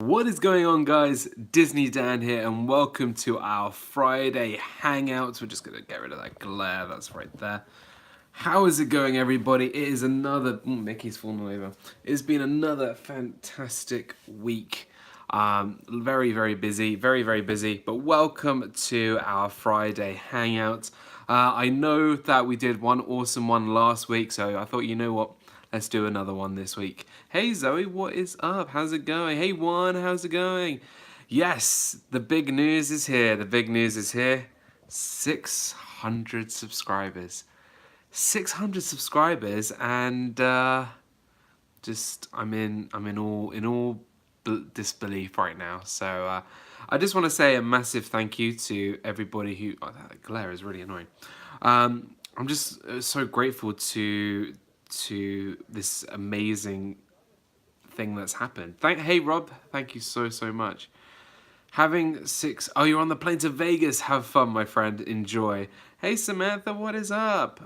What is going on, guys? Disney Dan here, and welcome to our Friday Hangouts. We're just going to get rid of that glare that's right there. How is it going, everybody? It is another... Mickey's fallen over. It's been another fantastic week. Very, very busy. Very, very busy. But welcome to our Friday Hangout. I know that we did one awesome one last week, so I thought, you know what? Let's do another one this week. Hey Zoe, what is up? How's it going? Hey Juan, how's it going? Yes, the big news is here. The big news is here. 600 subscribers. 600 subscribers, and just I'm in all disbelief right now. So I just want to say a massive thank you to everybody who. Oh, that glare is really annoying. I'm just so grateful to this amazing thing that's happened. Hey Rob, thank you so much. Having six... Oh, you're on the plane to Vegas. Have fun, my friend. Enjoy. Hey Samantha, what is up?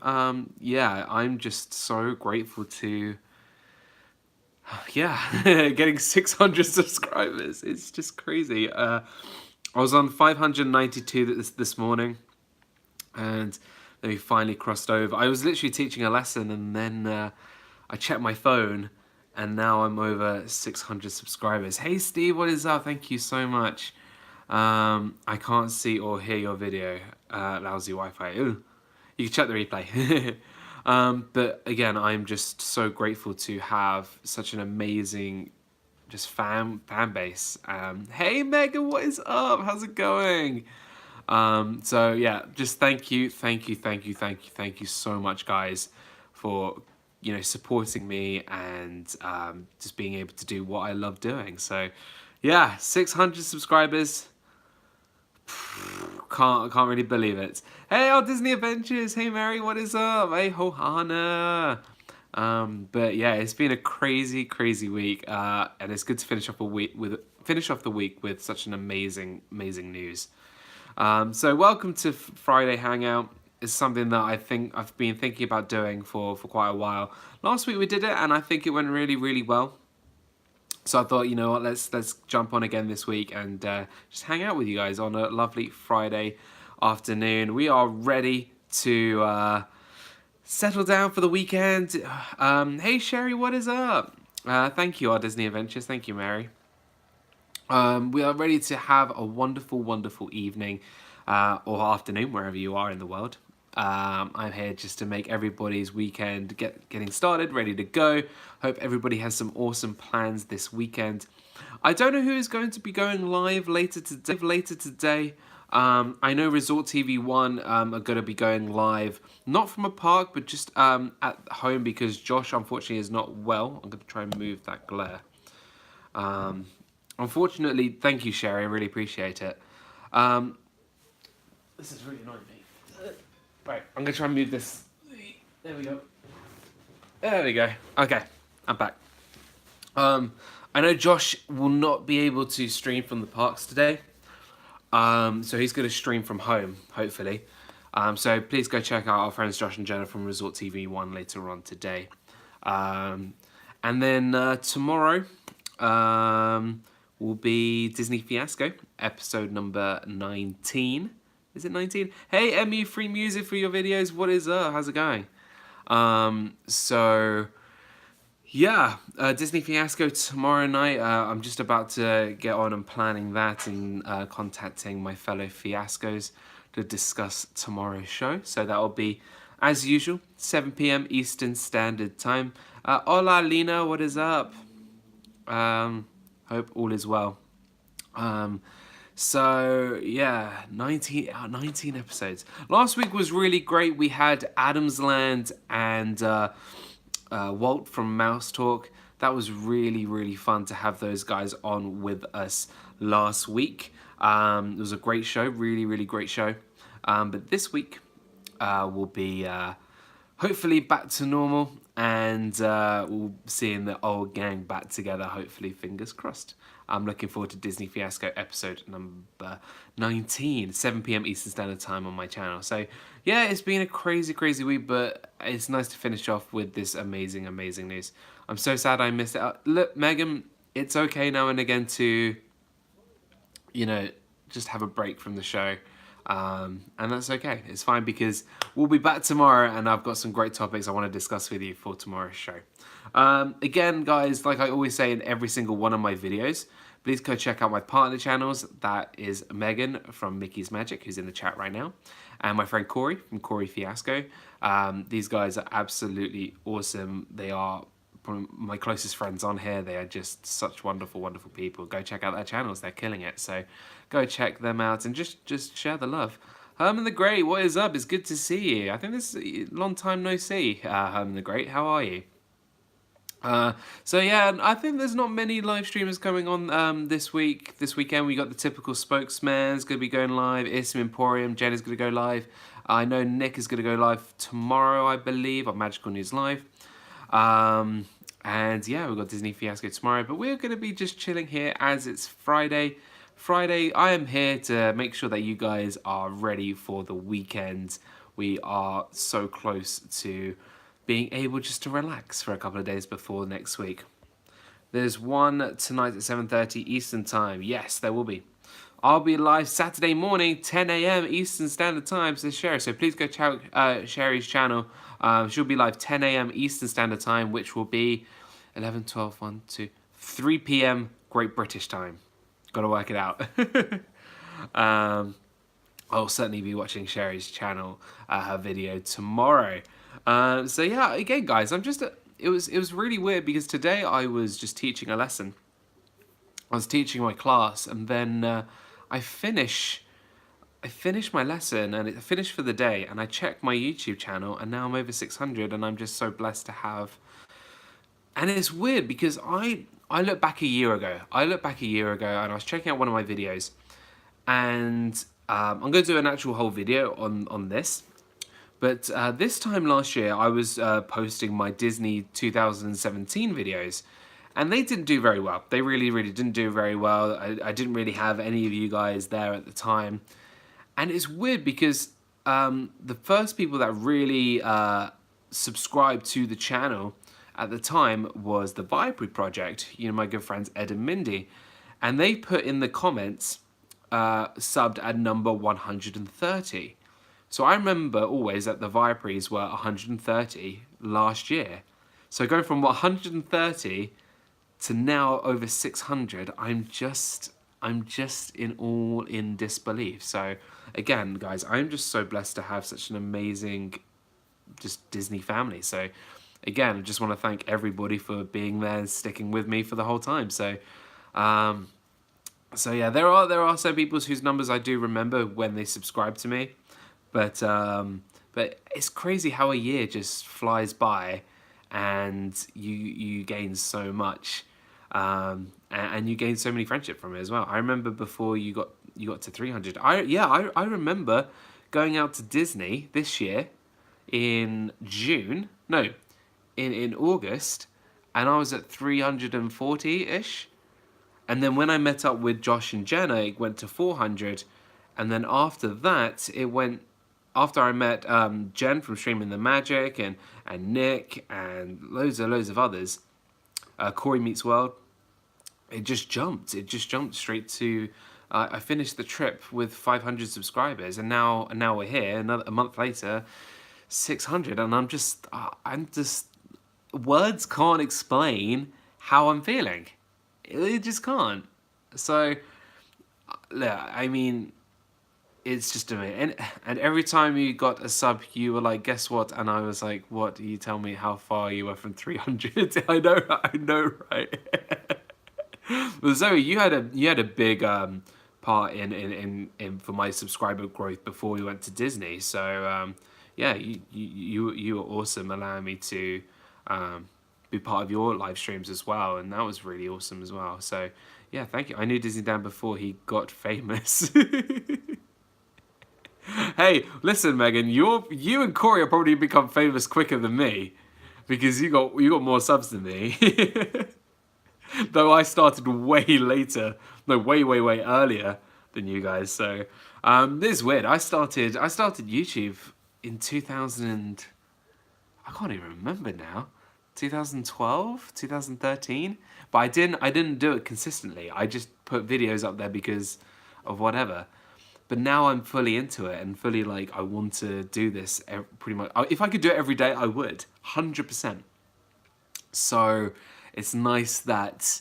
Yeah, I'm just so grateful to... Yeah, getting 600 subscribers. It's just crazy. I was on 592 this morning, and then we finally crossed over. I was literally teaching a lesson, and then I checked my phone, and now I'm over 600 subscribers. Hey Steve, what is up? Thank you so much. I can't see or hear your video. Lousy Wi-Fi. Ooh, you can check the replay. But again, I'm just so grateful to have such an amazing just fan base. Hey Megan, what is up? How's it going? So yeah, just thank you so much, guys, for supporting me and just being able to do what I love doing. So yeah, 600 subscribers. Can't really believe it. Hey, our Disney Adventures. Hey Mary, what is up? Hey Hohana. But yeah, it's been a crazy week, and it's good to finish off the week with such an amazing news. So welcome to Friday Hangout. It's something that I've been thinking about doing for quite a while. Last week we did it, and I think it went really well. So I thought, you know what, let's jump on again this week and just hang out with you guys on a lovely Friday afternoon. We are ready to settle down for the weekend. Hey Sherry, what is up? Thank you, our Disney Adventures. Thank you, Mary. We are ready to have a wonderful evening or afternoon, wherever you are in the world. I'm here just to make everybody's weekend getting started, ready to go. Hope everybody has some awesome plans this weekend. I don't know who is going to be going live later today. I know Resort TV 1 are going to be going live, not from a park, but just at home, because Josh, unfortunately, is not well. I'm going to try and move that glare. Unfortunately, thank you, Sherry. I really appreciate it. This is really annoying me. Right, I'm going to try and move this. There we go. There we go. Okay, I'm back. I know Josh will not be able to stream from the parks today. So he's going to stream from home, hopefully. So please go check out our friends Josh and Jenna from Resort TV 1 later on today. And then tomorrow will be Disney Fiasco, episode number 19. Is it 19? Hey, MU Free Music for your videos. What is up? How's it going? So, yeah, Disney Fiasco tomorrow night. I'm just about to get on and planning that and contacting my fellow Fiascos to discuss tomorrow's show. So that will be, as usual, 7 p.m. Eastern Standard Time. Hola, Lena. What is up? Hope all is well. So yeah, 19 episodes. Last week was really great. We had Adam's Land and Walt from Mouse Talk. That was really fun to have those guys on with us last week. It was a great show, really great show. But this week will be hopefully back to normal, and we'll seeing the old gang back together, hopefully, fingers crossed. I'm looking forward to Disney Fiasco episode number 19, 7 p.m. Eastern Standard Time on my channel. So yeah, it's been a crazy week, but it's nice to finish off with this amazing news. I'm so sad I missed it. Look, Megan, it's okay now and again to, you know, just have a break from the show. And that's okay. It's fine because we'll be back tomorrow and I've got some great topics I want to discuss with you for tomorrow's show. Again, guys, like I always say in every single one of my videos, please go check out my partner channels. That is Megan from Mickey's Magic, who's in the chat right now, and my friend Cory from Cory Fiasco. These guys are absolutely awesome. They are probably my closest friends on here. They are just such wonderful, wonderful people. Go check out their channels. They're killing it. So go check them out and just share the love. Herman the Great, what is up? It's good to see you. I think this is a long time no see, Herman the Great. How are you? So yeah, I think there's not many live streamers coming on this week. This weekend we got the typical spokesman's going to be going live. Ism Emporium, Jen is going to go live. I know Nick is going to go live tomorrow, I believe, on Magical News Live. And yeah, we've got Disney Fiasco tomorrow, but we're going to be just chilling here as it's Friday. I am here to make sure that you guys are ready for the weekend. We are so close to being able just to relax for a couple of days before next week. There's one tonight at 7:30 Eastern Time. Yes, there will be. I'll be live Saturday morning, 10 a.m. Eastern Standard Time, says Sherry. So please go check Sherry's channel. She'll be live 10 a.m. Eastern Standard Time, which will be 11, 12, 1, 2, 3 p.m. Great British Time. Got to work it out. I'll certainly be watching Sherry's channel, her video tomorrow. So yeah, again, guys, it was really weird because today I was just teaching a lesson. I was teaching my class, and then I finish my lesson and it finished for the day, and I checked my YouTube channel, and now I'm over 600, and I'm just so blessed to have. And it's weird because I look back a year ago. And I was checking out one of my videos, and I'm going to do an actual whole video on this. But this time last year, I was posting my Disney 2017 videos, and they didn't do very well. They really, really didn't do very well. I didn't really have any of you guys there at the time. And it's weird because the first people that really subscribed to the channel at the time was the Vibrary Project, my good friends Ed and Mindy. And they put in the comments, subbed at number 130. So I remember always that the Vibraries were 130 last year. So going from 130 to now over 600, I'm just in disbelief. So again, guys, I'm just so blessed to have such an amazing just Disney family. So again, I just want to thank everybody for being there and sticking with me for the whole time. So so yeah, there are some people whose numbers I do remember when they subscribe to me. But it's crazy how a year just flies by, and you gain so much, and you gain so many friendship from it as well. I remember before you got to 300. I remember going out to Disney this year in June. No, in August, and I was at 340-ish. And then when I met up with Josh and Jenna, it went to 400. And then after that, after I met Jen from Streaming the Magic and Nick and loads of others, Cory Meets World, it just jumped. It just jumped straight to, I finished the trip with 500 subscribers, and now we're here, a month later, 600, and I'm just, words can't explain how I'm feeling. It just can't. So, I mean, it's just amazing. And every time you got a sub, you were like, guess what? And I was like, what? You tell me how far you were from 300. I know, right? Well, Zoe, you had a big part in for my subscriber growth before we went to Disney. So yeah, you were awesome, allowing me to be part of your live streams as well, and that was really awesome as well. So yeah, thank you. I knew Disney Dan before he got famous. Hey, listen, Megan, you and Cory will probably become famous quicker than me, because you got more subs than me. Though I started way later, no, way earlier than you guys. So this is weird. I started YouTube in 2000. I can't even remember now. 2012, 2013. But I didn't do it consistently. I just put videos up there because of whatever. But now I'm fully into it and fully like, I want to do this pretty much. If I could do it every day, I would, 100%. So it's nice that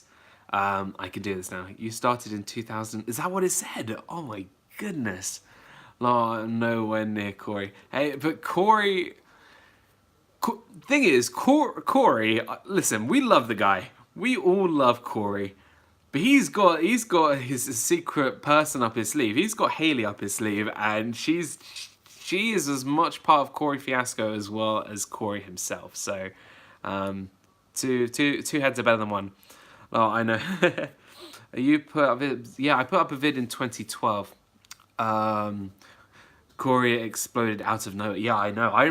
I can do this now. You started in 2000. Is that what it said? Oh my goodness. Oh, nowhere near Cory. Hey, but Cory. Thing is, Cory. Listen, we love the guy. We all love Cory. But he's got his secret person up his sleeve. He's got Hayley up his sleeve, and she is as much part of Cory Fiasco as well as Cory himself. So, two heads are better than one. Oh, I know. You put up yeah, I put up a vid in 2012. Cory exploded out of nowhere. Yeah, I know. I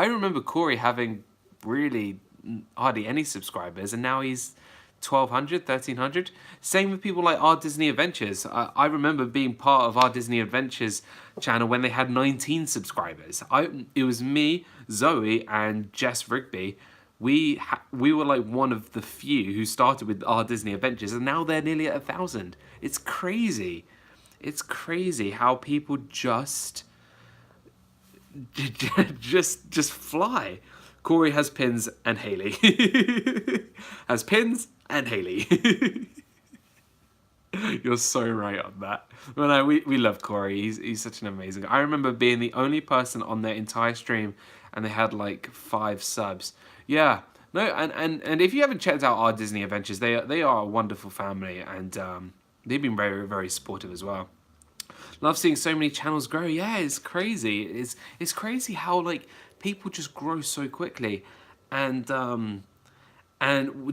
remember Cory having really hardly any subscribers, and now he's 1,200, 1,300. Same with people like Our Disney Adventures. I remember being part of Our Disney Adventures channel when they had 19 subscribers. It was me, Zoe, and Jess Rigby. We were like one of the few who started with Our Disney Adventures, and now they're nearly at 1,000. It's crazy. It's crazy how people just fly. Cory has pins and Hayley. Has pins and Hayley. You're so right on that. But no, we love Cory. He's such an amazing. I remember being the only person on their entire stream, and they had like 5 subs. Yeah. No, and if you haven't checked out Our Disney Adventures, they are a wonderful family, and they've been very, very supportive as well. Love seeing so many channels grow. Yeah, it's crazy. It's crazy how like people just grow so quickly, and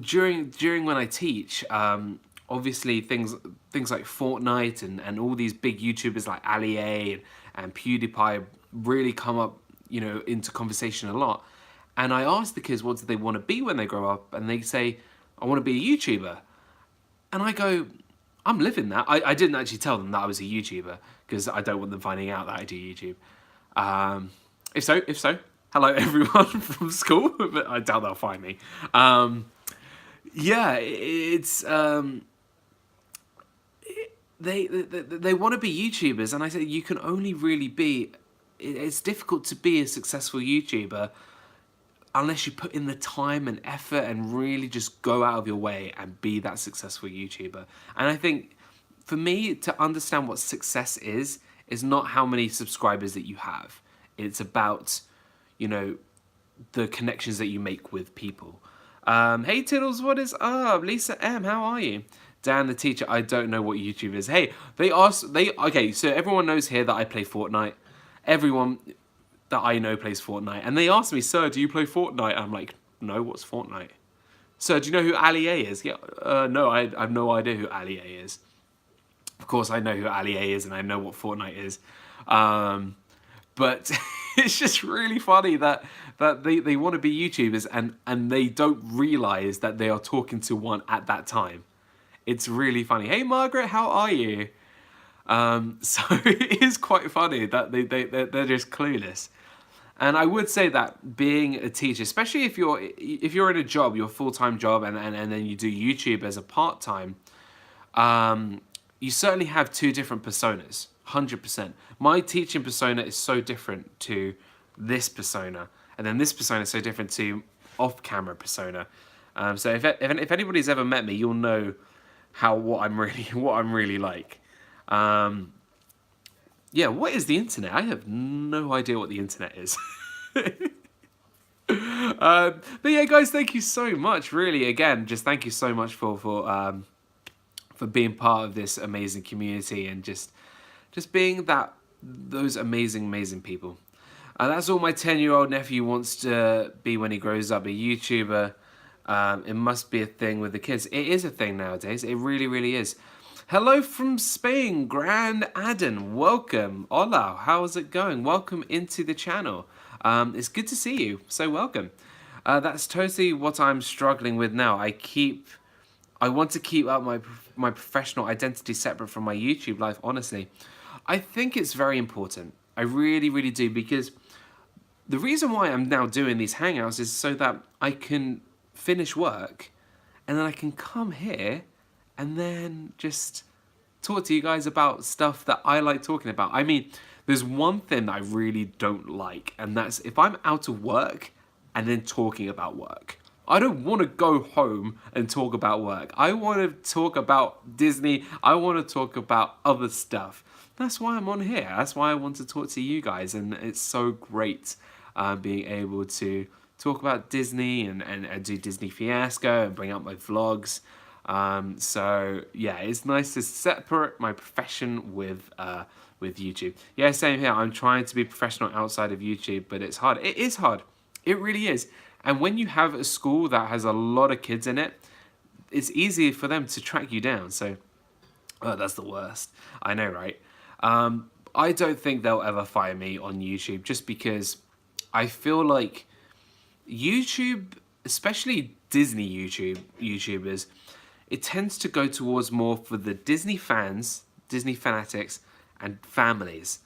during when I teach, obviously things like Fortnite and all these big YouTubers like Ali A and PewDiePie really come up, you know, into conversation a lot. And I ask the kids, what do they want to be when they grow up? And they say, I want to be a YouTuber. And I go, I'm living that. I didn't actually tell them that I was a YouTuber because I don't want them finding out that I do YouTube. If so, hello everyone from school, but I doubt they'll find me. Yeah, it's they want to be YouTubers, and I say you can only really be. It's difficult to be a successful YouTuber unless you put in the time and effort and really just go out of your way and be that successful YouTuber. And I think for me to understand what success is not how many subscribers that you have. It's about, you know, the connections that you make with people. Hey Tiddles, what is up? Lisa M, how are you? Dan the teacher, I don't know what YouTube is. Hey, okay, so everyone knows here that I play Fortnite. Everyone that I know plays Fortnite. And they asked me, sir, do you play Fortnite? I'm like, no, what's Fortnite? Sir, do you know who Ali A is? Yeah, no, I have no idea who Ali A is. Of course, I know who Ali A is and I know what Fortnite is. But it's just really funny that they want to be YouTubers and they don't realise that they are talking to one at that time. It's really funny. Hey, Margaret, how are you? So it is quite funny that they're just clueless. And I would say that being a teacher, especially if you're in a job, your full-time job, and then you do YouTube as a part-time, you certainly have 2 different personas, 100%. My teaching persona is so different to this persona, and then this persona is so different to off-camera persona. So if anybody's ever met me, you'll know what I'm really like. Yeah, what is the internet? I have no idea what the internet is. But yeah, guys, thank you so much. Really, again, just thank you so much for being part of this amazing community and just being those amazing people. That's all my 10-year-old nephew wants to be when he grows up, a YouTuber. It must be a thing with the kids. It is a thing nowadays. It really, really is. Hello from Spain, Grand Aden. Welcome. Hola, how's it going? Welcome into the channel. It's good to see you, so welcome. That's totally what I'm struggling with now. I want to keep up my professional identity separate from my YouTube life, honestly. I think it's very important. I really, really do, because the reason why I'm now doing these Hangouts is so that I can finish work, and then I can come here and then just talk to you guys about stuff that I like talking about. I mean, there's one thing that I really don't like, and that's if I'm out of work and then talking about work. I don't want to go home and talk about work. I want to talk about Disney. I want to talk about other stuff. That's why I'm on here. That's why I want to talk to you guys, and it's so great being able to talk about Disney and do Disney Fiasco and bring out my vlogs. So yeah, it's nice to separate my profession with YouTube. Yeah, same here. I'm trying to be professional outside of YouTube, but it's hard. It is hard. It really is. And when you have a school that has a lot of kids in it, it's easy for them to track you down. So, oh, that's the worst. I know, right? I don't think they'll ever fire me on YouTube just because I feel like YouTube, especially Disney YouTubers, it tends to go towards more for the Disney fans, Disney fanatics, and families.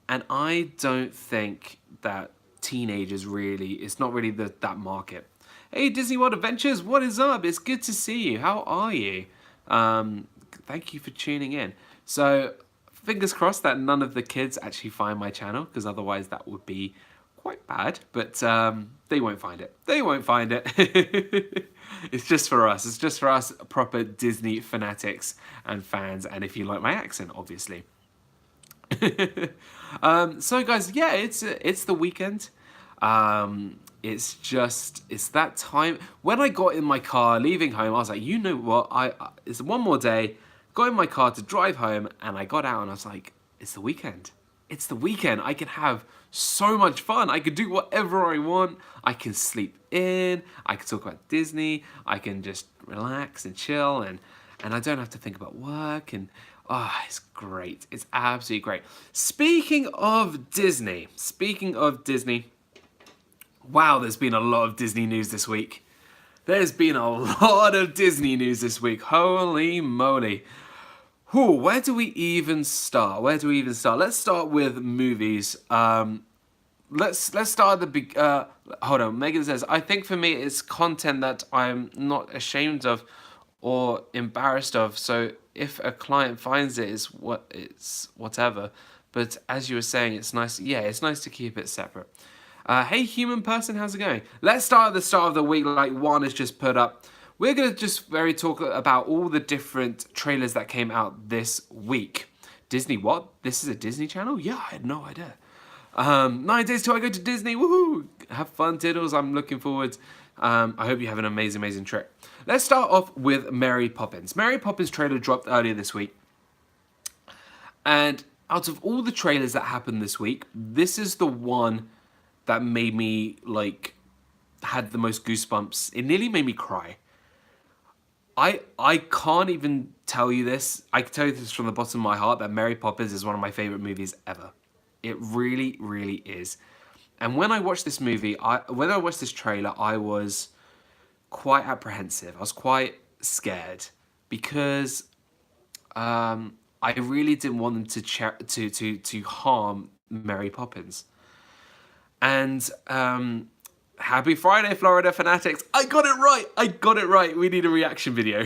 And I don't think that teenagers really, it's not really that market. Hey, Disney World Adventures, what is up? It's good to see you. How are you? Thank you for tuning in. So, fingers crossed that none of the kids actually find my channel, because otherwise that would be quite bad. But they won't find it. They won't find it. It's just for us. It's just for us proper Disney fanatics and fans. And if you like my accent, obviously. So guys, yeah, it's the weekend. It's that time. When I got in my car leaving home, I was like, you know what? It's one more day. Got in my car to drive home, and I got out and I was like, it's the weekend. It's the weekend. I can have so much fun. I can do whatever I want. I can sleep in. I can talk about Disney. I can just relax and chill, and I don't have to think about work. And oh, it's great. It's absolutely great. Speaking of Disney, wow, there's been a lot of Disney news this week. There's been a lot of Disney news this week. Holy moly. Whew, where do we even start? Let's start with movies. Let's start at the big. Hold on, Megan says, I think for me it's content that I'm not ashamed of or embarrassed of. So if a client finds it, it's whatever. But as you were saying, it's nice. Yeah, it's nice to keep it separate. Hey, human person, how's it going? Let's start at the start of the week, like Juan has just put up. We're going to just talk about all the different trailers that came out this week. Disney what? This is a Disney channel? Yeah, I had no idea. 9 days till I go to Disney. Woohoo! Have fun, Tiddles. I'm looking forward. I hope you have an amazing, amazing trip. Let's start off with Mary Poppins. Mary Poppins trailer dropped earlier this week. And out of all the trailers that happened this week, this is the one that made me, like, had the most goosebumps. It nearly made me cry. I can't even tell you this. I can tell you this from the bottom of my heart that Mary Poppins is one of my favorite movies ever. It really, really is. And when I watched this movie, when I watched this trailer, I was quite apprehensive. I was quite scared because I really didn't want them to harm Mary Poppins. And happy Friday, Florida fanatics! I got it right. We need a reaction video.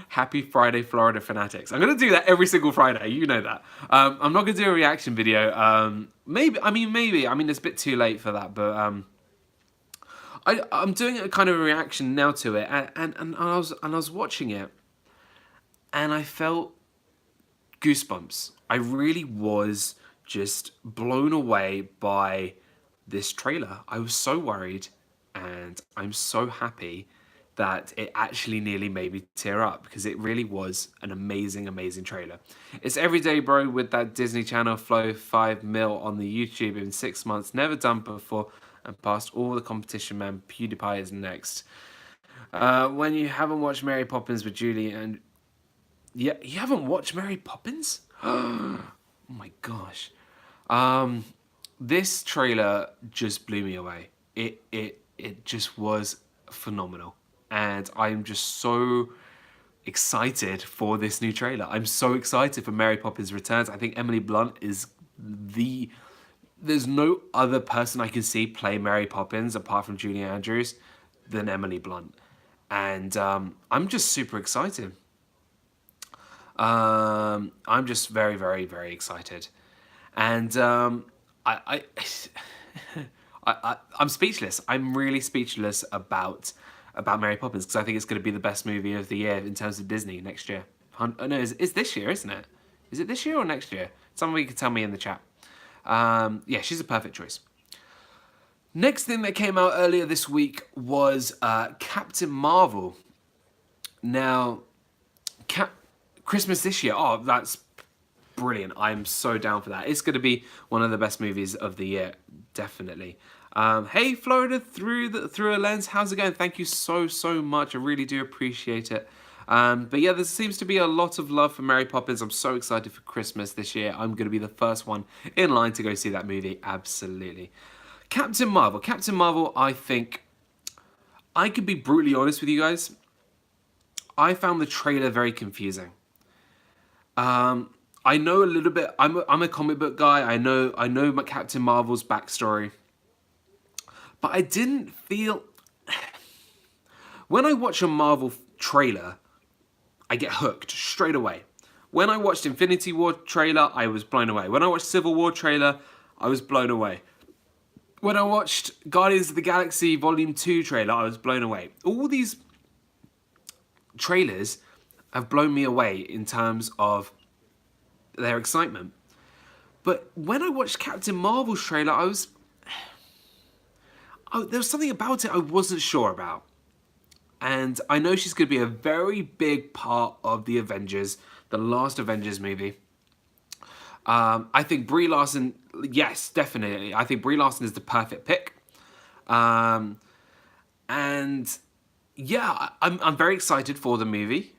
Happy Friday, Florida fanatics. I'm gonna do that every single Friday. You know that. I'm not gonna do a reaction video. Maybe. I mean, it's a bit too late for that, but I'm doing a kind of a reaction now to it, and I was watching it, and I felt goosebumps. I really was just blown away by this trailer. I was so worried, and I'm so happy that it actually nearly made me tear up because it really was an amazing, amazing trailer. It's everyday, bro, with that Disney Channel flow, 5 mil on the YouTube in 6 months, never done before, and past all the competition, man. PewDiePie is next. When you haven't watched Mary Poppins with Julie and... Yeah, you haven't watched Mary Poppins? Oh my gosh. This trailer just blew me away. It just was phenomenal. And I'm just so excited for this new trailer. I'm so excited for Mary Poppins Returns. I think Emily Blunt is there's no other person I can see play Mary Poppins apart from Julie Andrews. than Emily Blunt, and I'm just super excited. I'm just very, very, very excited, and I, I'm speechless. I'm really speechless about Mary Poppins because I think it's going to be the best movie of the year in terms of Disney next year. No, it's this year, isn't it? Is it this year or next year? Somebody can tell me in the chat. Yeah, she's a perfect choice. Next thing that came out earlier this week was Captain Marvel. Now, Christmas this year. Oh, that's brilliant. I'm so down for that. It's going to be one of the best movies of the year, definitely. Hey, Florida through a lens. How's it going? Thank you so much. I really do appreciate it. But yeah, there seems to be a lot of love for Mary Poppins. I'm so excited for Christmas this year. I'm going to be the first one in line to go see that movie. Absolutely. Captain Marvel, I think, I could be brutally honest with you guys. I found the trailer very confusing. I know a little bit. I'm a comic book guy. I know Captain Marvel's backstory, but I didn't feel when I watch a Marvel trailer, I get hooked straight away. When I watched Infinity War trailer, I was blown away. When I watched Civil War trailer, I was blown away. When I watched Guardians of the Galaxy Volume 2 trailer, I was blown away. All these trailers have blown me away in terms of their excitement. But when I watched Captain Marvel's trailer, there was something about it I wasn't sure about. And I know she's going to be a very big part of the Avengers, the last Avengers movie. I think Brie Larson, yes, definitely. I think Brie Larson is the perfect pick. And yeah, I'm very excited for the movie.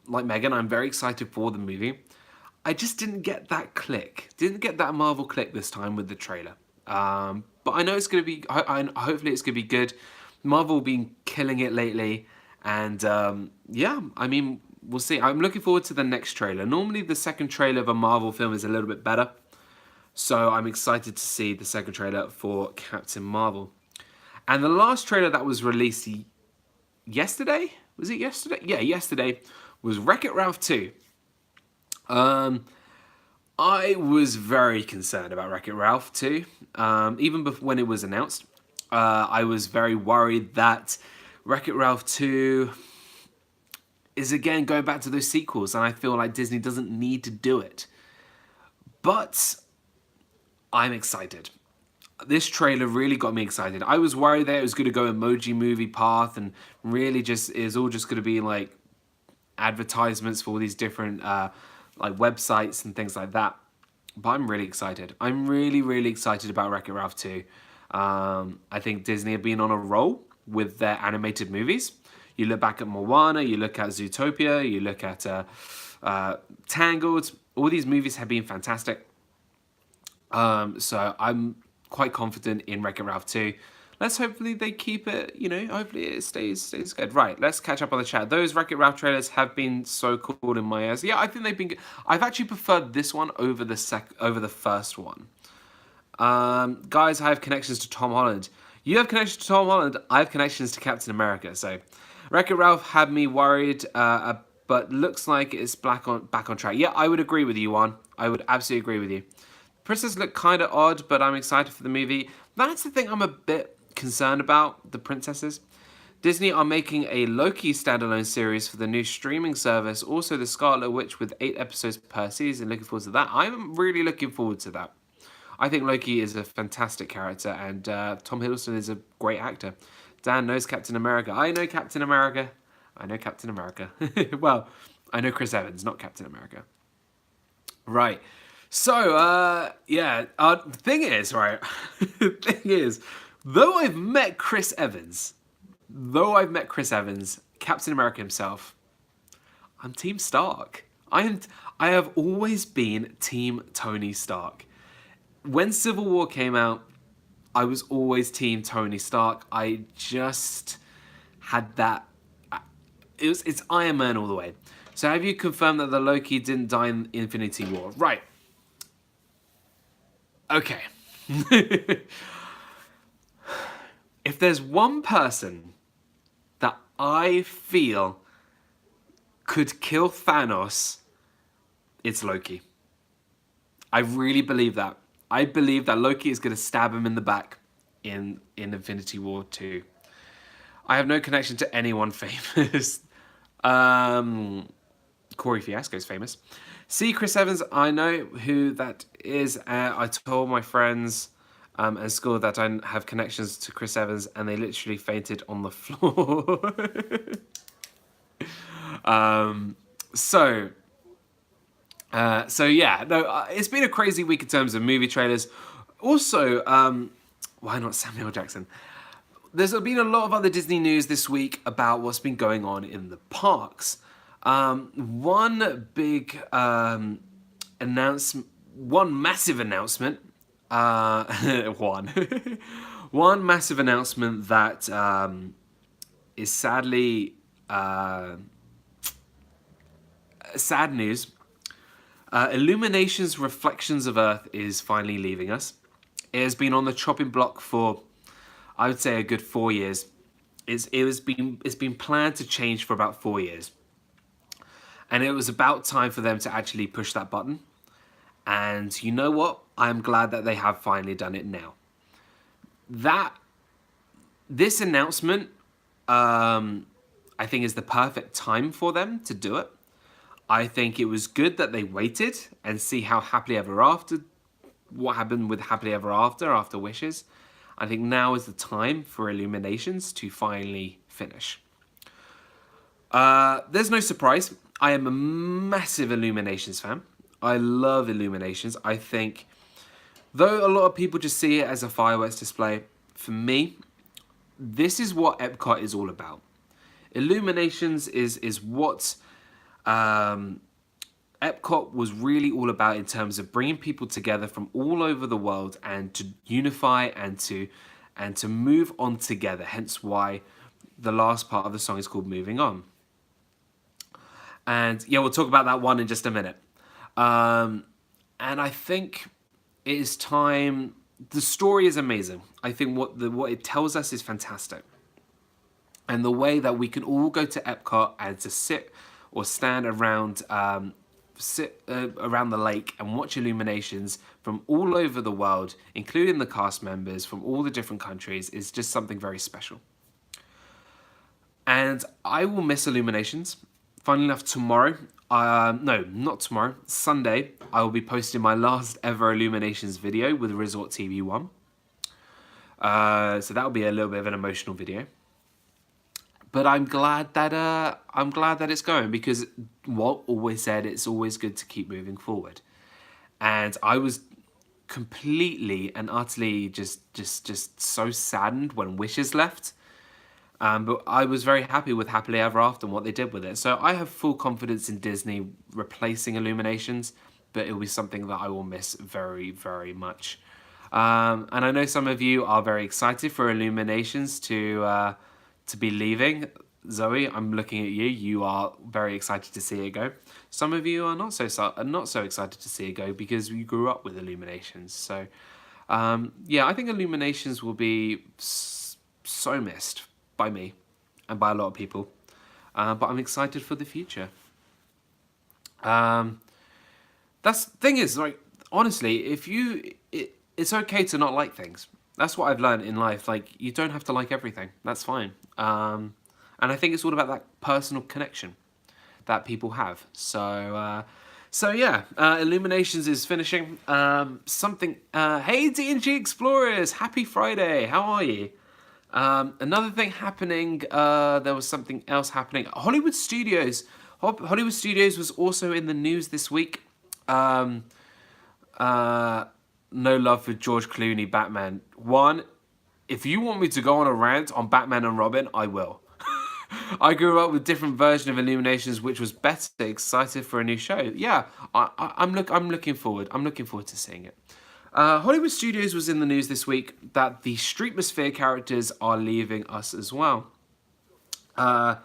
Like Megan, I'm very excited for the movie. I just didn't get that click. Didn't get that Marvel click this time with the trailer. But I know it's going to be, hopefully it's going to be good. Marvel have been killing it lately. And yeah, I mean, we'll see. I'm looking forward to the next trailer. Normally the second trailer of a Marvel film is a little bit better. So I'm excited to see the second trailer for Captain Marvel. And the last trailer that was released yesterday? Was it yesterday? Yeah, yesterday was Wreck-It Ralph 2. I was very concerned about Wreck-It Ralph 2. Even before, when it was announced, I was very worried that Wreck-It Ralph 2 is again going back to those sequels, and I feel like Disney doesn't need to do it. But I'm excited. This trailer really got me excited. I was worried that it was going to go Emoji Movie path and really just is all just going to be like advertisements for all these different like websites and things like that. But I'm really excited. I'm really excited about Wreck-It Ralph 2. I think Disney have been on a roll with their animated movies. You look back at Moana, you look at Zootopia, you look at Tangled. All these movies have been fantastic. So I'm quite confident in Wreck-It Ralph 2. Let's hopefully they keep it, you know, hopefully it stays good. Right, let's catch up on the chat. Those Wreck-It Ralph trailers have been so cool in my ears. Yeah, I think they've been good. I've actually preferred this one over the first one. Guys, I have connections to Tom Holland. You have connections to Tom Holland. I have connections to Captain America. So Wreck-It Ralph had me worried, but looks like it's back on track. Yeah, I would agree with you, Juan. I would absolutely agree with you. Princess looked kind of odd, but I'm excited for the movie. That's the thing I'm a bit concerned about, the princesses. Disney are making a Loki standalone series for the new streaming service. Also, the Scarlet Witch with 8 episodes per season. Looking forward to that. I'm really looking forward to that. I think Loki is a fantastic character, and Tom Hiddleston is a great actor. Dan knows Captain America. I know Captain America. I know Captain America. Well, I know Chris Evans, not Captain America. Right. So, yeah, the thing is, right, though I've met Chris Evans, Captain America himself, I'm Team Stark. I have always been Team Tony Stark. When Civil War came out, I was always Team Tony Stark. I just had that, it's Iron Man all the way. So have you confirmed that the Loki didn't die in Infinity War? Right. Okay. If there's one person I feel could kill Thanos, it's Loki. I really believe that. I believe that Loki is going to stab him in the back in Infinity War 2. I have no connection to anyone famous. Cory Fiasco is famous. See, Chris Evans, I know who that is. I told my friends at school that I have connections to Chris Evans, and they literally fainted on the floor. So yeah, no, it's been a crazy week in terms of movie trailers. Also, why not Samuel Jackson? There's been a lot of other Disney news this week about what's been going on in the parks. One big announcement, one massive announcement, one massive announcement that is sadly sad news. Illuminations Reflections of Earth is finally leaving us. It has been on the chopping block for, I would say, a good 4 years. It's been planned to change for about 4 years. And it was about time for them to actually push that button. And you know what? I'm glad that they have finally done it now. This announcement, I think, is the perfect time for them to do it. I think it was good that they waited and see how Happily Ever After, what happened with Happily Ever After Wishes. I think now is the time for Illuminations to finally finish. There's no surprise. I am a massive Illuminations fan. I love Illuminations. I think, though a lot of people just see it as a fireworks display, for me, this is what Epcot is all about. Illuminations is what Epcot was really all about in terms of bringing people together from all over the world and to unify and to move on together. Hence why the last part of the song is called Moving On. And yeah, we'll talk about that one in just a minute. And I think it is time. The story is amazing. I think what it tells us is fantastic. And the way that we can all go to Epcot and to sit or stand around around the lake and watch Illuminations from all over the world, including the cast members from all the different countries, is just something very special. And I will miss Illuminations. Funnily enough, tomorrow, no, not tomorrow, Sunday, I will be posting my last ever Illuminations video with Resort TV 1. So that will be a little bit of an emotional video. But I'm glad that it's going, because Walt always said it's always good to keep moving forward. And I was completely and utterly just so saddened when Wishes left. But I was very happy with Happily Ever After and what they did with it. So I have full confidence in Disney replacing Illuminations, but it will be something that I will miss very, very much. And I know some of you are very excited for Illuminations to be leaving. Zoe, I'm looking at you. You are very excited to see it go. Some of you are not so excited to see it go because you grew up with Illuminations. So yeah, I think Illuminations will be so missed by me and by a lot of people, but I'm excited for the future. That's the thing is, like, honestly, it's okay to not like things. That's what I've learned in life. Like, you don't have to like everything. That's fine. And I think it's all about that personal connection that people have. So yeah, Illuminations is finishing. Hey, D&G Explorers, happy Friday. How are you? Another thing happening, there was something else happening. Hollywood Studios was also in the news this week. No love for George Clooney Batman. One, if you want me to go on a rant on Batman and Robin, I will. I grew up with different version of Illuminations, which was better. Excited for a new show. Yeah, I'm looking forward. I'm looking forward to seeing it. Hollywood Studios was in the news this week that the Streetmosphere characters are leaving us as well. A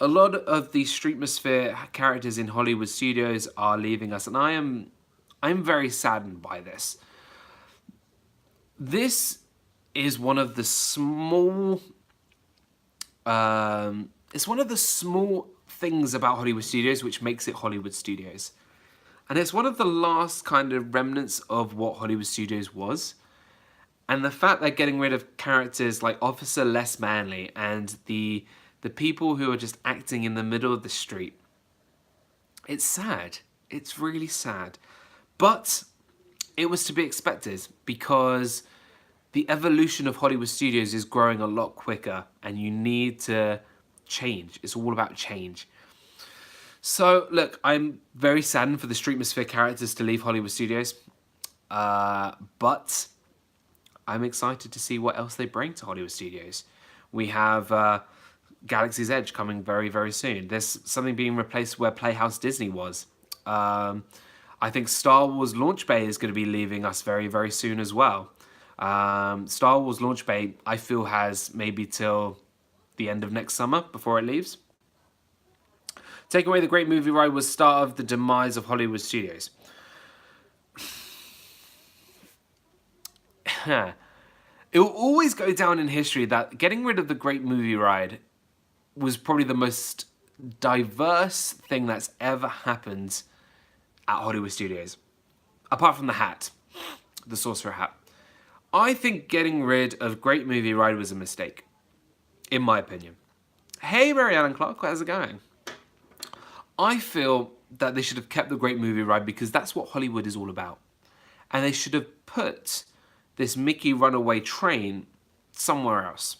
lot of the Streetmosphere characters in Hollywood Studios are leaving us, and I'm very saddened by this. This is one of the small It's one of the small things about Hollywood Studios which makes it Hollywood Studios. And it's one of the last kind of remnants of what Hollywood Studios was. And the fact they're getting rid of characters like Officer Les Manley and the people who are just acting in the middle of the street. It's sad. It's really sad. But it was to be expected because the evolution of Hollywood Studios is growing a lot quicker and you need to change. It's all about change. So, look, I'm very saddened for the Streetmosphere characters to leave Hollywood Studios. But I'm excited to see what else they bring to Hollywood Studios. We have Galaxy's Edge coming very, very soon. There's something being replaced where Playhouse Disney was. I think Star Wars Launch Bay is going to be leaving us very, very soon as well. Star Wars Launch Bay, I feel, has maybe till the end of next summer before it leaves. Take Away the Great Movie Ride was start of the demise of Hollywood Studios. It will always go down in history that getting rid of the Great Movie Ride was probably the most diverse thing that's ever happened at Hollywood Studios. Apart from the hat, the Sorcerer hat. I think getting rid of Great Movie Ride was a mistake, in my opinion. Hey, Mary Ellen Clark, how's it going? I feel that they should have kept the Great Movie Ride because that's what Hollywood is all about. And they should have put this Mickey Runaway Train somewhere else.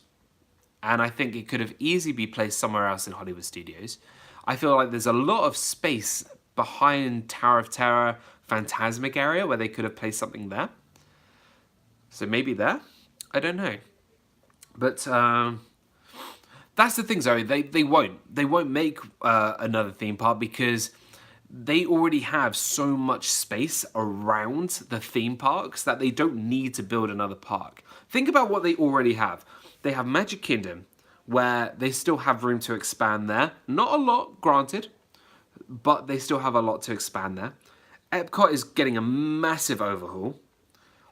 And I think it could have easily be placed somewhere else in Hollywood Studios. I feel like there's a lot of space behind Tower of Terror, Phantasmic area where they could have placed something there. So maybe there? I don't know. But that's the thing, Zoe. They won't make another theme park because they already have so much space around the theme parks that they don't need to build another park. Think about what they already have. They have Magic Kingdom, where they still have room to expand there. Not a lot, granted, but they still have a lot to expand there. Epcot is getting a massive overhaul.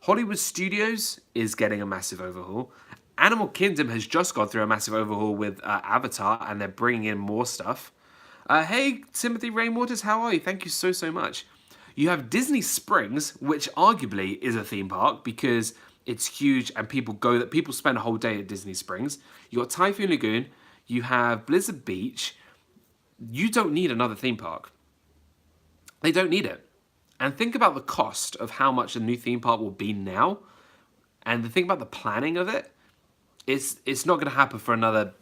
Hollywood Studios is getting a massive overhaul. Animal Kingdom has just gone through a massive overhaul with Avatar, and they're bringing in more stuff. Hey, Timothy Rainwaters, how are you? Thank you so, so much. You have Disney Springs, which arguably is a theme park because it's huge and people spend a whole day at Disney Springs. You got Typhoon Lagoon. You have Blizzard Beach. You don't need another theme park. They don't need it. And think about the cost of how much a new theme park will be now. And the thing about the planning of it, it's not going to happen for at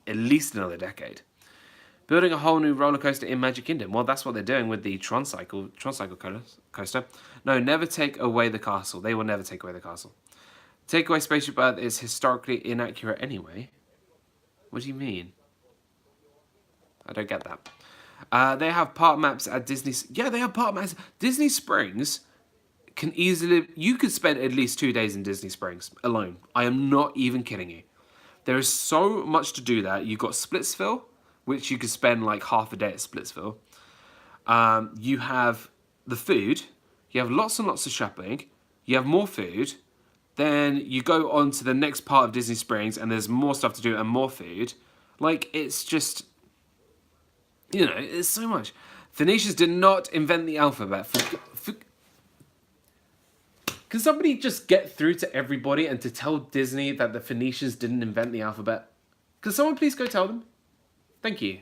least another decade. Building a whole new roller coaster in Magic Kingdom. Well, that's what they're doing with the Tron Cycle coaster. No, never take away the castle. They will never take away the castle. Take away Spaceship Earth is historically inaccurate anyway. What do you mean? I don't get that. They have park maps at Disney. Yeah, they have park maps. Disney Springs can easily. You could spend at least 2 days in Disney Springs alone. I am not even kidding you. There is so much to do there. You've got Splitsville, which you could spend like half a day at Splitsville. You have the food. You have lots and lots of shopping. You have more food. Then you go on to the next part of Disney Springs and there's more stuff to do and more food. Like, it's just, it's so much. Phoenicians did not invent the alphabet. Can somebody just get through to everybody and to tell Disney that the Phoenicians didn't invent the alphabet? Can someone please go tell them? Thank you.